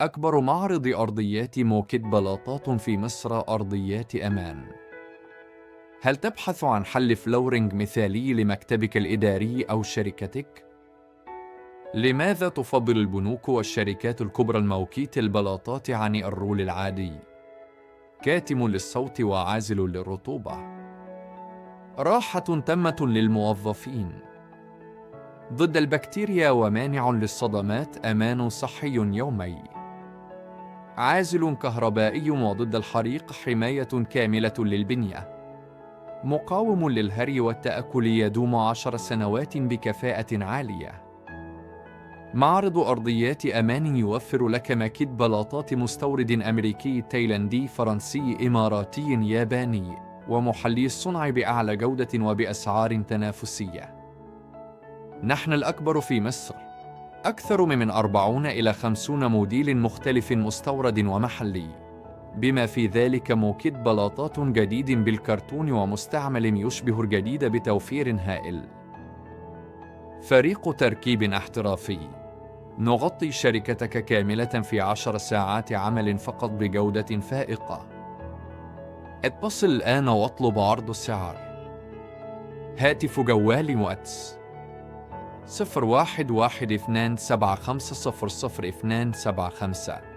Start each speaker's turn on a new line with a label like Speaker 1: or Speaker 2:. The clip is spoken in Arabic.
Speaker 1: أكبر معرض أرضيات موكيت بلاطات في مصر أرضيات أمان. هل تبحث عن حل فلورينج مثالي لمكتبك الإداري أو شركتك؟ لماذا تفضل البنوك والشركات الكبرى الموكيت البلاطات عن الرول العادي؟ كاتم للصوت وعازل للرطوبة. راحة تامة للموظفين. ضد البكتيريا ومانع للصدمات، أمان صحي يومي. عازل كهربائي وضد الحريق، حماية كاملة للبنية. مقاوم للهري والتآكل، يدوم 10 سنوات بكفاءة عالية. معرض أرضيات أمان يوفر لك ماكيت بلاطات مستورد أمريكي، تايلاندي، فرنسي، إماراتي، ياباني، ومحلي الصنع بأعلى جودة وبأسعار تنافسية. نحن الأكبر في مصر، أكثر من 40 إلى 50 موديل مختلف مستورد ومحلي، بما في ذلك موكيت بلاطات جديد بالكرتون ومستعمل يشبه الجديد بتوفير هائل. فريق تركيب احترافي. نغطي شركتك كاملة في 10 ساعات عمل فقط بجودة فائقة. اتصل الآن واطلب عرض السعر. هاتف جوال واتس 011275000275.